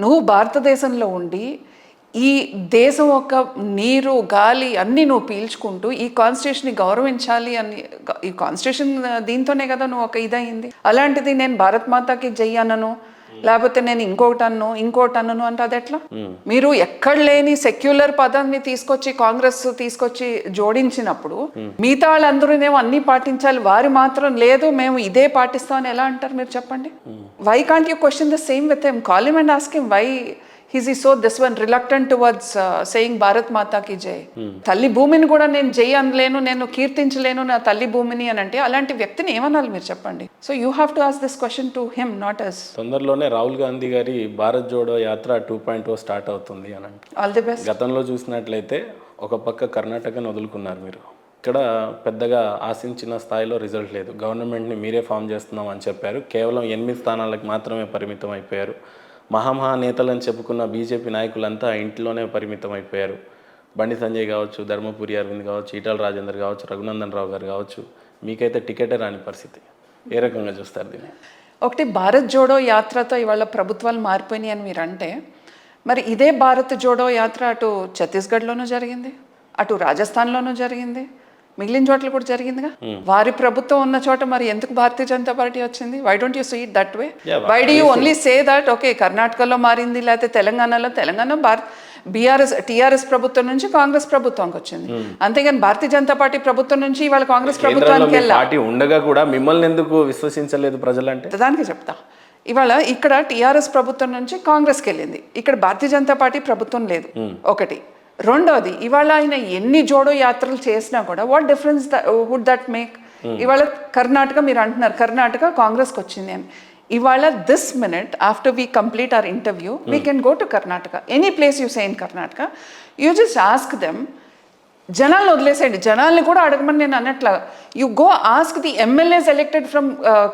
నువ్వు భారతదేశంలో ఉండి ఈ దేశం యొక్క నీరు గాలి అన్నీ నువ్వు పీల్చుకుంటూ ఈ కాన్స్టిట్యూషన్ని గౌరవించాలి అని ఈ కాన్స్టిట్యూషన్ దీంతోనే కదా నువ్వు ఒక ఇదయింది. అలాంటిది నేను భారత్ మాతాకి జై అనను, లేకపోతే నేను ఇంకోటి అన్నను అంటే అది ఎట్లా? మీరు ఎక్కడ లేని సెక్యులర్ పదాన్ని తీసుకొచ్చి కాంగ్రెస్ తీసుకొచ్చి జోడించినప్పుడు మిగతా వాళ్ళందరూనేమో అన్ని పాటించాలి, వారి మాత్రం లేదు మేము ఇదే పాటిస్తామని ఎలా అంటారు మీరు చెప్పండి? Why can't you question the same with him? Call him and ask him why he's so this one reluctant towards saying Bharat Mata ki jai. తల్లి భూమిని కూడా నేను జై అనలేను, నేను కీర్తించలేను నా తల్లి భూమిని అని అంటే అలాంటి వ్యక్తిని ఏమనాలి మీరు చెప్పండి? So you have to ask this question to him, not us. తొందరలోనే రాహుల్ గాంధీ గారి భారత్ జోడో యాత్ర 2.0 స్టార్ట్ అవుతుంది అని అంటే ఆల్ ది బెస్ట్. గతంలో చూసినట్లయితే ఒక పక్క కర్ణాటకను వదులుకున్నారు మీరు, ఇక్కడ పెద్దగా ఆశించిన స్థాయిలో రిజల్ట్ లేదు. గవర్నమెంట్ని మీరే ఫామ్ చేస్తున్నాం అని చెప్పారు, కేవలం 8 స్థానాలకు మాత్రమే పరిమితం అయిపోయారు. నేతలని చెప్పుకున్న బీజేపీ నాయకులంతా ఇంట్లోనే పరిమితం అయిపోయారు. బండి సంజయ్ కావచ్చు, ధర్మపురి అరవింద్ కావచ్చు, ఈటల రాజేందర్ కావచ్చు, రఘునందన్ రావు గారు కావచ్చు, మీకైతే టికెటే రాని పరిస్థితి. ఏ రకంగా చూస్తారు దీన్ని? ఒకటి భారత్ జోడో యాత్రతో ఇవాళ ప్రభుత్వాలు మారిపోయినాయి అని మీరు అంటే, మరి ఇదే భారత్ జోడో యాత్ర అటు ఛత్తీస్గఢ్లోనూ జరిగింది, అటు రాజస్థాన్లోనూ జరిగింది, మిగిలిన చోట్ల కూడా జరిగిందిగా. వారి ప్రభుత్వం ఉన్న చోట మరి ఎందుకు భారతీయ జనతా పార్టీ వచ్చింది? Why don't you see it that way? Why do you only say that okay కర్ణాటకలో మారింది, లేకపోతే తెలంగాణ టీఆర్ఎస్ ప్రభుత్వం నుంచి కాంగ్రెస్ ప్రభుత్వానికి వచ్చింది, అంతేగాని భారతీయ జనతా పార్టీ ప్రభుత్వం నుంచి ఇవాళ కాంగ్రెస్ ప్రభుత్వానికి వెళ్ళి ఉండగా కూడా మిమ్మల్ని ఎందుకు విశ్వసించలేదు ప్రజలంటే? దానికి చెప్తా. ఇవాళ ఇక్కడ టీఆర్ఎస్ ప్రభుత్వం నుంచి కాంగ్రెస్కి వెళ్ళింది, ఇక్కడ భారతీయ జనతా పార్టీ ప్రభుత్వం లేదు ఒకటి. రెండోది, ఇవాళ ఆయన ఎన్ని జోడో యాత్రలు చేసినా కూడా what difference would that make? ఇవాళ కర్ణాటక మీరు అంటున్నారు కర్ణాటక కాంగ్రెస్కి వచ్చింది అని. ఇవాళ this minute after we complete our interview we can go to Karnataka, any place you say in Karnataka, you just ask them. జనాలను వదిలేసేయండి, జనాల్ని కూడా అడగమని నేను అన్నట్లా. You go ask the MLAs elected from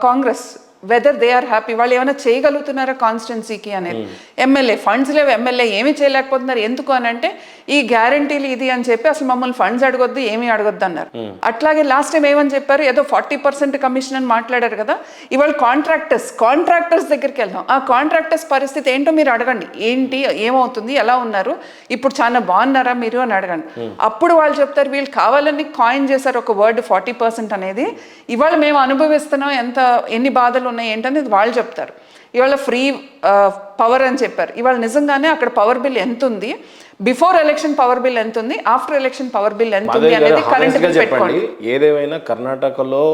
Congress whether they are happy, వాళ్ళు ఏమైనా చేయగలుగుతున్నారా కాన్స్టిట్యున్సీకి అనేది. ఎమ్మెల్యే ఫండ్స్ లేవు, ఎమ్మెల్యే ఏమీ చేయలేకపోతున్నారు. ఎందుకు అని అంటే ఈ గ్యారంటీలు ఇది అని చెప్పి అసలు మమ్మల్ని ఫండ్స్ అడగొద్దు, ఏమీ అడగొద్దు అన్నారు. అట్లాగే లాస్ట్ టైం ఏమని చెప్పారు, ఏదో 40% కమిషన్ అని మాట్లాడారు కదా. ఇవాళ కాంట్రాక్టర్స్ దగ్గరికి వెళ్దాం, ఆ కాంట్రాక్టర్స్ పరిస్థితి ఏంటో మీరు అడగండి, ఏంటి ఏమవుతుంది, ఎలా ఉన్నారు, ఇప్పుడు చాలా బాగున్నారా మీరు అని అడగండి. అప్పుడు వాళ్ళు చెప్తారు వీళ్ళు కావాలని కాయిన్ చేశారు ఒక వర్డ్ 40% అనేది. ఇవాళ మేము అనుభవిస్తున్నాం ఎన్ని బాధలు ఉన్నాయి ఏంటనేది వాళ్ళు చెప్తారు. ఇవాళ ఫ్రీ పవర్ అని చెప్పారు, ఇవాళ నిజంగానే అక్కడ పవర్ బిల్ ఎంత ఉంది, బిఫోర్ ఎలక్షన్ పవర్ బిల్ ఎంత ఉంది, ఆఫ్టర్ ఎలక్షన్ పవర్ బిల్ ఎంత ఉంది అనేది కరెంట్ బిల్ పెట్టుకోండి. ఏదేమైనా కర్ణాటకలో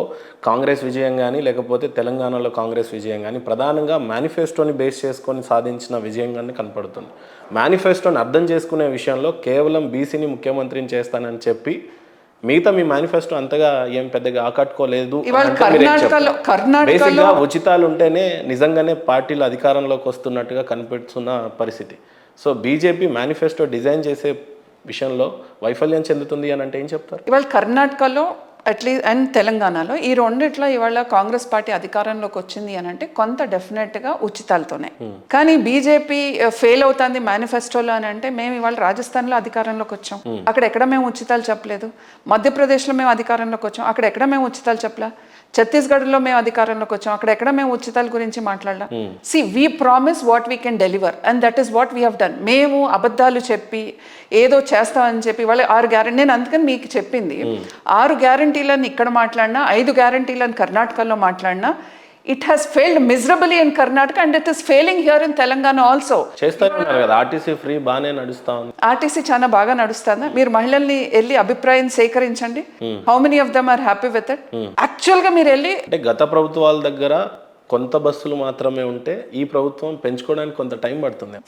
కాంగ్రెస్ విజయం కానీ లేకపోతే తెలంగాణలో కాంగ్రెస్ విజయం కానీ ప్రధానంగా మేనిఫెస్టోని బేస్ చేసుకొని సాధించిన విజయంగానే కనపడుతుంది. మేనిఫెస్టోని అర్థం చేసుకునే విషయంలో కేవలం బీసీని ముఖ్యమంత్రిని చేస్తానని చెప్పి మిగతా మీ మేనిఫెస్టో అంతగా ఏం పెద్దగా ఆకట్టుకోలేదు. బేసిక్గా ఉచితాలు ఉంటేనే నిజంగానే పార్టీలు అధికారంలోకి వస్తున్నట్టుగా కనిపిస్తున్న పరిస్థితి. సో బీజేపీ మేనిఫెస్టో డిజైన్ చేసే విషయంలో వైఫల్యం చెందుతుంది అని అంటే ఏం చెప్తారు? ఇవాళ కర్ణాటకలో అట్లీస్ట్ అండ్ తెలంగాణలో ఈ రెండిట్లో ఇవాళ కాంగ్రెస్ పార్టీ అధికారంలోకి వచ్చింది అని అంటే కొంత డెఫినెట్గా ఉచితాలతోనే. కానీ బీజేపీ ఫెయిల్ అవుతుంది మేనిఫెస్టోలో అని అంటే, మేము ఇవాళ రాజస్థాన్లో అధికారంలోకి వచ్చాం, అక్కడ ఎక్కడ మేము ఉచితాలు చెప్పలేదు. మధ్యప్రదేశ్లో మేము అధికారంలోకి వచ్చాం, అక్కడ ఎక్కడ మేము ఉచితాలు చెప్పలే. ఛత్తీస్గఢ్లో మేము అధికారంలోకి వచ్చాం, అక్కడ ఎక్కడ మేము ఉచితాల గురించి మాట్లాడలా. See we promise what we can deliver and that is what we have done. మేము అబద్ధాలు చెప్పి ఏదో చేస్తామని చెప్పి వాళ్ళు 6 గ్యారెంటీ, నేను అందుకని మీకు చెప్పింది 6 గ్యారెంటీలను ఇక్కడ మాట్లాడినా 5 గ్యారెంటీలను కర్ణాటకలో మాట్లాడినా it has failed miserably in Karnataka and it is failing here in Telangana also. చేస్తున్నారు కదా, ఆర్టీసీ ఫ్రీ బాగానే నడుస్తా ఉంది. ఆర్టీసీ చాలా బాగా నడుస్తుందా? మీరు మహిళల్ని వెళ్ళి అభిప్రాయం సేకరించండి, how many of them are happy with it. Actual గా మీరు వెళ్ళి అంటే గత ప్రభుత్వాల దగ్గర కొంత బస్సులు మాత్రమే ఉంటే ఈ ప్రభుత్వం పెంచుకోవడానికి కొంత టైం పడుతుంది.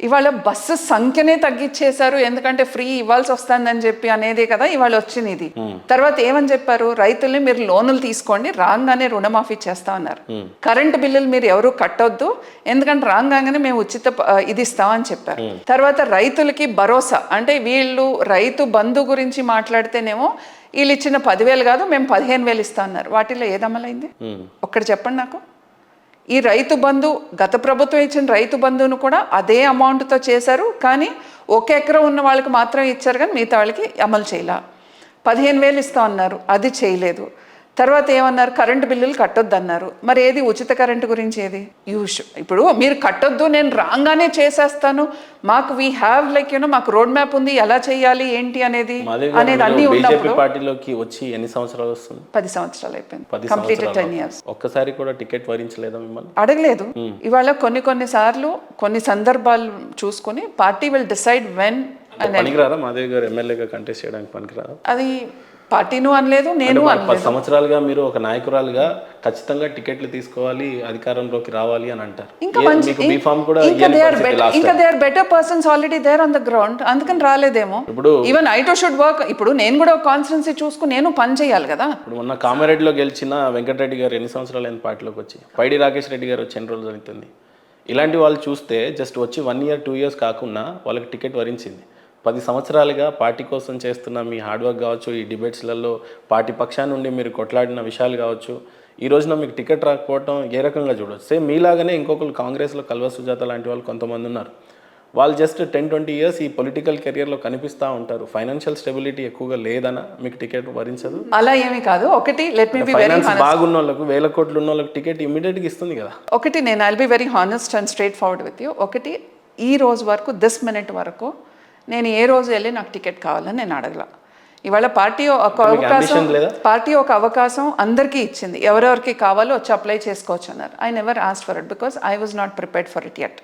ఇవాళ బస్సు సంఖ్యనే తగ్గించేశారు, ఎందుకంటే ఫ్రీ ఇవ్వాల్సి వస్తుందని చెప్పి అనేదే కదా ఇవాళ వచ్చింది ఇది. తర్వాత ఏమని చెప్పారు, రైతుల్ని మీరు లోనులు తీసుకోండి, రాగానే రుణమాఫీ చేస్తా ఉన్నారు. కరెంటు బిల్లులు మీరు ఎవరు కట్టొద్దు, ఎందుకంటే రాగానే మేము ఉచిత ఇది ఇస్తామని చెప్పారు. తర్వాత రైతులకి భరోసా, అంటే వీళ్ళు రైతు బంధు గురించి మాట్లాడితేనేమో వీళ్ళు ఇచ్చిన 10,000 కాదు మేము 15,000 ఇస్తా ఉన్నారు. వాటిలో ఏది అమలైంది ఒక్కటి చెప్పండి నాకు. ఈ రైతు బంధు గత ప్రభుత్వం ఇచ్చిన రైతు బంధువును కూడా అదే అమౌంట్తో చేశారు, కానీ 1 ఎకరం ఉన్న వాళ్ళకి మాత్రం ఇచ్చారు, కానీ మిగతా వాళ్ళకి అమలు చేయాల. 15,000 ఇస్తా ఉన్నారు, అది చేయలేదు. తర్వాత ఏమన్నారు, కరెంటు బిల్లులు కట్టొద్దు అన్నారు. మరి ఏది ఉచిత కరెంటు గురించి ఏది ఇప్పుడు మీరు కట్టొద్దు, నేను రాగానే చేసేస్తాను, మాకు వీ హ్యావ్ లైక్ మాకు రోడ్ మ్యాప్ ఉంది ఎలా చేయాలి ఏంటి అనేది అన్ని ఉన్నప్పుడు పార్టీలోకి వచ్చి ఎన్ని సంవత్సరాలు వస్తుంది? 10 సంవత్సరాలు అయిపోయింది, కంప్లీటెడ్ 10 years. ఒక్కసారి కూడా టికెట్ వరించలేదా మిమ్మల్ని? అడగలేదు. ఇవాళ కొన్ని సార్లు కొన్ని సందర్భాలు చూసుకొని పార్టీ విల్ డిసైడ్ వెన్. పనికిరారా మాధవి గారు ఎమ్మెల్యేగా కంటెస్ట్ చేయడానికి? పనికిరారా? అది పార్టీను అనలేదు, నేను 10 సంవత్సరాలుగా మీరు ఒక నాయకురాలుగా ఖచ్చితంగా టికెట్లు తీసుకోవాలి, అధికారంలోకి రావాలి అని అంటారు. ఇంకా they are better persons already there on the ground, అందుకని రాలేదేమో. ఇప్పుడు even I too should work. ఇప్పుడు నేను కూడా కాన్స్టిట్యున్సీ చూసుకుని నేను పని చేయాలి కదా. ఇప్పుడు మొన్న కామారెడ్డిలో గెలిచిన వెంకటరెడ్డి గారు ఎన్ని సంవత్సరాలు అయిన పార్టీలోకి వచ్చి? పైడి రాకేష్ రెడ్డి గారు వచ్చి ఎన్ని రోజులు అవుతుంది? ఇలాంటి వాళ్ళు చూస్తే జస్ట్ వచ్చి 1 year 2 years కాకుండా వాళ్ళకి టికెట్ వరించింది. 10 సంవత్సరాలుగా పార్టీ కోసం చేస్తున్న మీ హార్డ్ వర్క్ కావచ్చు, ఈ డిబేట్స్లలో పార్టీ పక్షాన్ని నుండి మీరు కొట్లాడిన విషయాలు కావచ్చు, ఈ రోజున మీకు టికెట్ రాకపోవడం ఏ రకంగా చూడవచ్చు? సేమ్ మీలాగానే ఇంకొకరు కాంగ్రెస్లో కల్వ సుజాత లాంటి వాళ్ళు కొంతమంది ఉన్నారు. వాళ్ళు జస్ట్ 10-20 years ఈ పొలిటికల్ కెరియర్లో కనిపిస్తూ ఉంటారు. ఫైనాన్షియల్ స్టెబిలిటీ ఎక్కువగా లేదనా మీకు టికెట్ వరించదు? అలా ఏమీ కాదు. ఒకటి let me be very honest, బాగున్న వాళ్ళకు 1000 కోట్లు ఉన్న వాళ్ళకి టికెట్ ఇమ్మీడియట్గా ఇస్తుంది కదా. ఒకటి నేను I'll be very honest and straight forward with you. ఒకటి, ఈ రోజు వరకు దిస్ మినిట్ వరకు నేను ఏ రోజు వెళ్ళి నాకు టికెట్ కావాలని నేను అడగల. ఇవాళ పార్టీ ఒక అవకాశం అందరికీ ఇచ్చింది, ఎవరెవరికి కావాలో వచ్చి అప్లై చేసుకోవచ్చు అన్నారు. I never ask for it because I was not prepared for it yet.